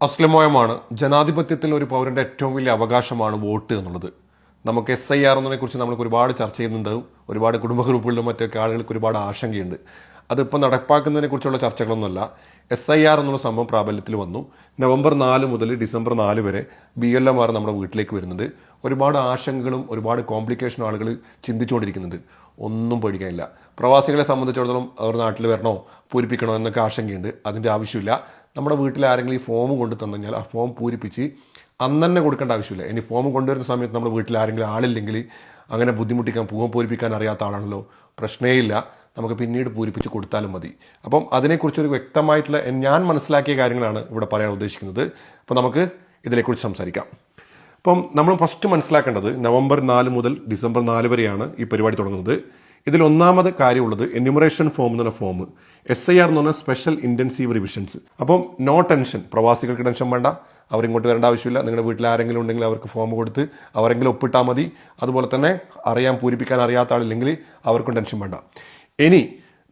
അസ്ലമോയമാണ് ജനാധിപത്യത്തിൽ ഒരു പൗരന്റെ ഏറ്റവും വലിയ അവകാശമാണ് വോട്ട് എന്നുള്ളത്. നമുക്ക് SIR എന്നതിനെ കുറിച്ച് നമ്മൾക്ക് ഒരുപാട് ചർച്ച ചെയ്യുന്നുണ്ടാവും. ഒരുപാട് കുടുംബ ഗ്രൂപ്പുകളിലും മറ്റൊക്കെ ആളുകൾക്ക് ഒരുപാട് ആശങ്കയുണ്ട്. അതിപ്പോൾ നടപ്പാക്കുന്നതിനെ കുറിച്ചുള്ള ചർച്ചകളൊന്നുമല്ല. SIR എന്നുള്ള സംഭവം പ്രാബല്യത്തിൽ വന്നു. നവംബർ 4 മുതൽ ഡിസംബർ 4 വരെ BLMR നമ്മുടെ വീട്ടിലേക്ക് വരുന്നുണ്ട്. ഒരുപാട് ആശങ്കകളും ഒരുപാട് കോംപ്ലിക്കേഷനും ആളുകൾ ചിന്തിച്ചുകൊണ്ടിരിക്കുന്നുണ്ട്. ഒന്നും പേടിക്കാനില്ല. പ്രവാസികളെ സംബന്ധിച്ചിടത്തോളം അവർ നാട്ടിൽ വരണോ പൂരിപ്പിക്കണോ എന്നൊക്കെ ആശങ്കയുണ്ട്. അതിൻ്റെ ആവശ്യമില്ല. നമ്മുടെ വീട്ടിൽ ആരെങ്കിലും ഈ ഫോം കൊണ്ടു തന്നു കഴിഞ്ഞാൽ ആ ഫോം പൂരിപ്പിച്ച് അന്ന് തന്നെ കൊടുക്കേണ്ട ആവശ്യമില്ല. ഇനി ഫോം കൊണ്ടുവരുന്ന സമയത്ത് നമ്മുടെ വീട്ടിൽ ആരെങ്കിലും ആളില്ലെങ്കിൽ അങ്ങനെ ബുദ്ധിമുട്ടിക്കാൻ ഫോം പൂരിപ്പിക്കാൻ അറിയാത്ത ആളാണല്ലോ, പ്രശ്നമേയില്ല. നമുക്ക് പിന്നീട് പൂരിപ്പിച്ച് കൊടുത്താലും മതി. അപ്പം അതിനെക്കുറിച്ചൊരു വ്യക്തമായിട്ടുള്ള ഞാൻ മനസ്സിലാക്കിയ കാര്യങ്ങളാണ് ഇവിടെ പറയാൻ ഉദ്ദേശിക്കുന്നത്. അപ്പോൾ നമുക്ക് ഇതിനെക്കുറിച്ച് സംസാരിക്കാം. അപ്പം നമ്മൾ ഫസ്റ്റ് മനസ്സിലാക്കേണ്ടത് നവംബർ 4 മുതൽ ഡിസംബർ 4 വരെയാണ് ഈ പരിപാടി തുടങ്ങുന്നത്. ഇതിൽ ഒന്നാമത് കാര്യമുള്ളത് എന്യൂമറേഷൻ ഫോം എന്ന് പറഞ്ഞ ഫോം, SIR എന്ന് പറഞ്ഞ സ്പെഷ്യൽ ഇൻറ്റൻസീവ് റിവിഷൻസ്. അപ്പം നോ ടെൻഷൻ, പ്രവാസികൾക്ക് ടെൻഷൻ വേണ്ട, അവരിങ്ങോട്ട് വരേണ്ട ആവശ്യമില്ല. നിങ്ങളുടെ വീട്ടിൽ ആരെങ്കിലും ഉണ്ടെങ്കിൽ അവർക്ക് ഫോം കൊടുത്ത് അവരെങ്കിലും ഒപ്പിട്ടാൽ മതി. അതുപോലെ തന്നെ പൂരിപ്പിക്കാൻ അറിയാത്ത ആളില്ലെങ്കിൽ അവർക്കും ടെൻഷൻ വേണ്ട. ഇനി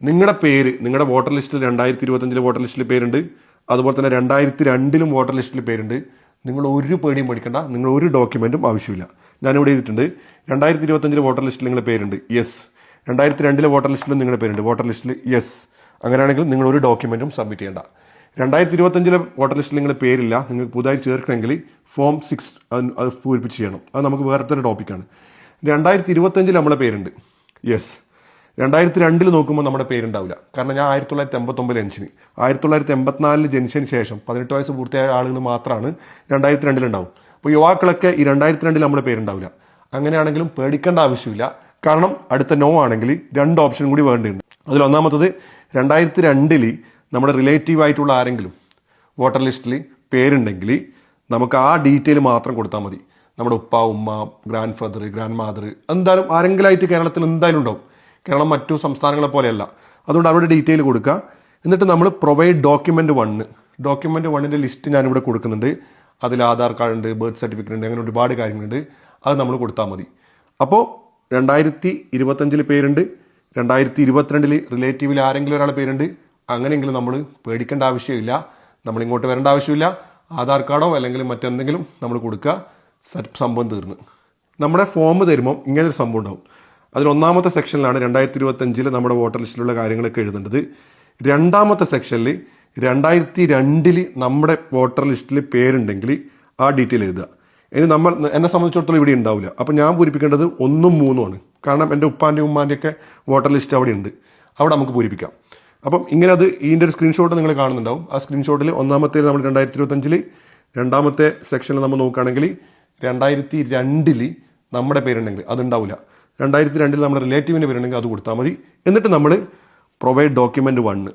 നിങ്ങളുടെ പേര് നിങ്ങളുടെ വോട്ടർ ലിസ്റ്റിൽ 2025 വോട്ടർ ലിസ്റ്റിൽ പേരുണ്ട്, അതുപോലെ തന്നെ 2002 വോട്ടർ ലിസ്റ്റിൽ പേരുണ്ട്. നിങ്ങൾ ഒരു പേടിയും പേടിക്കേണ്ട, നിങ്ങൾ ഒരു ഡോക്യുമെന്റും ആവശ്യമില്ല. ഞാനിവിടെ ചെയ്തിട്ടുണ്ട് 2025 വോട്ടർ ലിസ്റ്റിൽ നിങ്ങളുടെ പേരുണ്ട്, യെസ്. 2002 വോട്ടർ ലിസ്റ്റിലും നിങ്ങളുടെ പേരുണ്ട്, വോട്ടർ ലിസ്റ്റിൽ യെസ്. അങ്ങനെയാണെങ്കിൽ നിങ്ങൾ ഒരു ഡോക്യുമെന്റും സബ്മിറ്റ് ചെയ്യേണ്ട. 2025 വോട്ടർ ലിസ്റ്റിൽ നിങ്ങളുടെ പേരില്ല, നിങ്ങൾക്ക് പുതുതായി ചേർക്കണമെങ്കിൽ ഫോം 6 അത് പൂരിപ്പിച്ച് ചെയ്യണം. അത് നമുക്ക് വേറെ തന്നെ ടോപ്പിക്കാണ്. 2025 നമ്മളെ പേരുണ്ട്, യെസ്. 2002 നോക്കുമ്പോൾ നമ്മുടെ പേരുണ്ടാവില്ല. കാരണം ഞാൻ 1989 ജനിച്ചിന്. 1984 ജനിച്ചതിന് ശേഷം 18 വയസ്സ് പൂർത്തിയായ ആളുകൾ മാത്രമാണ് 2002 ഉണ്ടാവും. അപ്പോൾ യുവാക്കളൊക്കെ ഈ 2002 നമ്മുടെ പേരുണ്ടാവില്ല. അങ്ങനെയാണെങ്കിലും പേടിക്കേണ്ട ആവശ്യമില്ല. കാരണം അടുത്ത നോ ആണെങ്കിൽ 2 ഓപ്ഷൻ കൂടി വേണ്ടിയുണ്ട്. അതിൽ ഒന്നാമത്തത് 2002 നമ്മുടെ റിലേറ്റീവ് ആയിട്ടുള്ള ആരെങ്കിലും വോട്ടർ ലിസ്റ്റിൽ പേരുണ്ടെങ്കിൽ നമുക്ക് ആ ഡീറ്റെയിൽ മാത്രം കൊടുത്താൽ മതി. നമ്മുടെ ഉപ്പ, ഉമ്മ, ഗ്രാൻഡ് ഫാദർ, ഗ്രാൻഡ് മാദർ, എന്തായാലും ആരെങ്കിലും ആയിട്ട് കേരളത്തിൽ എന്തായാലും ഉണ്ടാവും. കേരളം മറ്റു സംസ്ഥാനങ്ങളെ പോലെയല്ല. അതുകൊണ്ട് അവരുടെ ഡീറ്റെയിൽ കൊടുക്കുക. എന്നിട്ട് നമ്മൾ പ്രൊവൈഡ് ഡോക്യുമെന്റ് 1ന്റെ ലിസ്റ്റ് ഞാനിവിടെ കൊടുക്കുന്നുണ്ട്. അതിൽ ആധാർ കാർഡ് ഉണ്ട്, ബർത്ത് സർട്ടിഫിക്കറ്റ് ഉണ്ട്, അങ്ങനെ ഒരുപാട് കാര്യങ്ങളുണ്ട്. അത് നമ്മൾ കൊടുത്താൽ മതി. അപ്പോൾ 2025 പേരുണ്ട്, 2022 റിലേറ്റീവിൽ ആരെങ്കിലും ഒരാളെ പേരുണ്ട്. അങ്ങനെയെങ്കിലും നമ്മൾ പേടിക്കേണ്ട ആവശ്യമില്ല, നമ്മൾ ഇങ്ങോട്ട് വരേണ്ട ആവശ്യമില്ല. ആധാർ കാർഡോ അല്ലെങ്കിൽ മറ്റെന്തെങ്കിലും നമ്മൾ കൊടുക്കുക, സംഭവം തീർന്ന്. നമ്മുടെ ഫോം തരുമ്പോൾ ഇങ്ങനൊരു സംഭവം ഉണ്ടാവും. അതിൽ ഒന്നാമത്തെ സെക്ഷനിലാണ് 2025 നമ്മുടെ വോട്ടർ ലിസ്റ്റിലുള്ള കാര്യങ്ങളൊക്കെ എഴുതേണ്ടത്. രണ്ടാമത്തെ സെക്ഷനിൽ 2002 നമ്മുടെ വോട്ടർ ലിസ്റ്റിൽ പേരുണ്ടെങ്കിൽ ആ ഡീറ്റെയിൽ എഴുതുക. ഇനി എന്നെ സംബന്ധിച്ചിടത്തോളം ഇവിടെ ഉണ്ടാവില്ല. അപ്പം ഞാൻ പൂരിപ്പിക്കേണ്ടത് 1ഉം 3ഉം ആണ്. കാരണം എൻ്റെ ഉപ്പാൻ്റെയും ഉമ്മാൻ്റെയൊക്കെ വോട്ടർ ലിസ്റ്റ് അവിടെ ഉണ്ട്. അവിടെ നമുക്ക് പൂരിപ്പിക്കാം. അപ്പം ഇങ്ങനെ അത് ഇതിൻ്റെ ഒരു സ്ക്രീൻഷോട്ട് നിങ്ങൾ കാണുന്നുണ്ടാവും. ആ സ്ക്രീൻഷോട്ടിൽ ഒന്നാമത്തെ നമ്മൾ 2025, രണ്ടാമത്തെ സെക്ഷനിൽ നമ്മൾ നോക്കുകയാണെങ്കിൽ 2002 നമ്മുടെ പേരുണ്ടെങ്കിൽ അതുണ്ടാവില്ല. 2002 നമ്മുടെ റിലേറ്റീവിൻ്റെ പേരുണ്ടെങ്കിൽ അത് കൊടുത്താൽ മതി. എന്നിട്ട് നമ്മൾ provide document 1,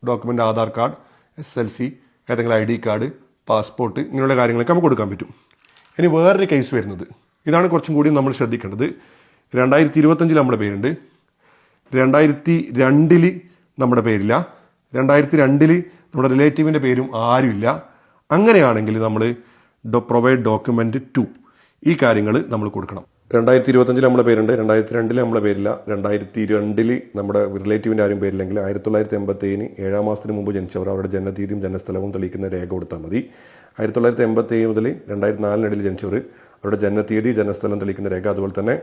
document Aadhaar card, SLC, ഏതെങ്കിലും ID കാർഡ്, പാസ്പോർട്ട്, ഇങ്ങനെയുള്ള കാര്യങ്ങളൊക്കെ നമുക്ക് കൊടുക്കാൻ പറ്റും. ഇനി വേറൊരു കേസ് വരുന്നത്, ഇതാണ് കുറച്ചും കൂടി നമ്മൾ ശ്രദ്ധിക്കേണ്ടത്. 2025 നമ്മുടെ പേരുണ്ട്, 2002 നമ്മുടെ പേരില്ല, 2002 നമ്മുടെ റിലേറ്റീവിൻ്റെ പേരും ആരുമില്ല. അങ്ങനെയാണെങ്കിൽ നമ്മൾ പ്രൊവൈഡ് ഡോക്യുമെന്റ് 2 ഈ കാര്യങ്ങൾ നമ്മൾ കൊടുക്കണം. 2025 നമ്മുടെ പേരുണ്ട്, 2002 നമ്മുടെ പേരില്ല, 2002 നമ്മുടെ റിലേറ്റീവിൻ്റെ ആരും പേരില്ലെങ്കിൽ 1987 7 മാസത്തിന് മുമ്പ് ജനിച്ചവർ അവരുടെ ജനനതീയതിയും ജനസ്ഥലവും തെളിയിക്കുന്ന രേഖ കൊടുത്താൽ മതി. 1987 മുതൽ 2004 ജനിച്ചവർ അവരുടെ ജനനതീയതി ജനസ്ഥലം തെളിയിക്കുന്ന രേഖ, അതുപോലെ തന്നെ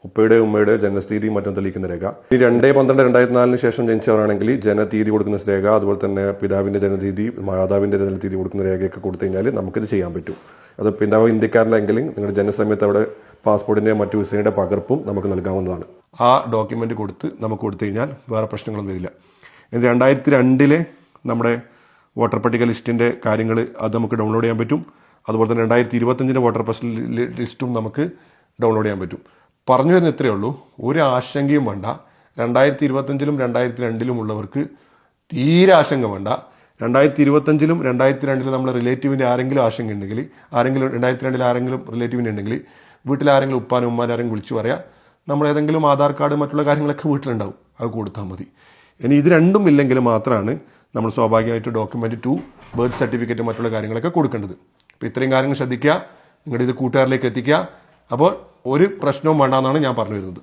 ഉപ്പയുടെ ഉമ്മയുടെ ജനനതീയതിയും മറ്റും തെളിയിക്കുന്ന രേഖ. ഈ 2/12/2004 ശേഷം ജനിച്ചവരാണെങ്കിൽ ജനതീയതി കൊടുക്കുന്ന രേഖ, അതുപോലെ തന്നെ പിതാവിൻ്റെ ജനതീയതി, മാതാവിൻ്റെ ജനതീയതി കൊടുക്കുന്ന രേഖയൊക്കെ കൊടുത്തു കഴിഞ്ഞാൽ നമുക്കിത് ചെയ്യാൻ പറ്റും. അത് പിതാവ് ഇന്ത്യക്കാരനെങ്കിൽ നിങ്ങളുടെ ജനസമയത്ത് അവിടെ പാസ്പോർട്ടിൻ്റെ മറ്റു വിസയുടെ പകർപ്പും നമുക്ക് നൽകാവുന്നതാണ്. ആ ഡോക്യുമെന്റ് നമുക്ക് കൊടുത്തു കഴിഞ്ഞാൽ വേറെ പ്രശ്നങ്ങളൊന്നും വരില്ല. 2002 നമ്മുടെ വോട്ടർ പട്ടിക ലിസ്റ്റിൻ്റെ കാര്യങ്ങൾ അത് നമുക്ക് ഡൗൺലോഡ് ചെയ്യാൻ പറ്റും. അതുപോലെ തന്നെ 2025 വോട്ടർ ലിസ്റ്റും നമുക്ക് ഡൗൺലോഡ് ചെയ്യാൻ പറ്റും. പറഞ്ഞു വരുന്ന ഇത്രയേ ഉള്ളൂ, ഒരു ആശങ്കയും വേണ്ട. 2025 2002 ഉള്ളവർക്ക് തീരെ ആശങ്ക വേണ്ട. 2025 2002 നമ്മളെ റിലേറ്റീവിൻ്റെ ആരെങ്കിലും ആശങ്ക ഉണ്ടെങ്കിൽ, 2002 ആരെങ്കിലും റിലേറ്റീവിൻ്റെ ഉണ്ടെങ്കിൽ വീട്ടിൽ ആരെങ്കിലും ഉപ്പാനും ഉമ്മാനും ആരെങ്കിലും വിളിച്ചു പറയാം. നമ്മൾ ഏതെങ്കിലും ആധാർ കാർഡ് മറ്റുള്ള കാര്യങ്ങളൊക്കെ വീട്ടിലുണ്ടാവും, അത് കൊടുത്താൽ മതി. ഇനി ഇത് രണ്ടും ഇല്ലെങ്കിൽ മാത്രമാണ് നമ്മൾ സ്വാഭാവികമായിട്ട് ഡോക്യുമെന്റ് 2, ബർത്ത് സർട്ടിഫിക്കറ്റ് മറ്റുള്ള കാര്യങ്ങളൊക്കെ കൊടുക്കേണ്ടത്. അപ്പോൾ ഇത്രയും കാര്യങ്ങൾ ശ്രദ്ധിക്കുക, നിങ്ങളുടെ ഇത് കൂട്ടുകാരിലേക്ക് എത്തിക്കുക. അപ്പോൾ ഒരു പ്രശ്നവും വേണ്ടെന്നാണ് ഞാൻ പറഞ്ഞു വരുന്നത്.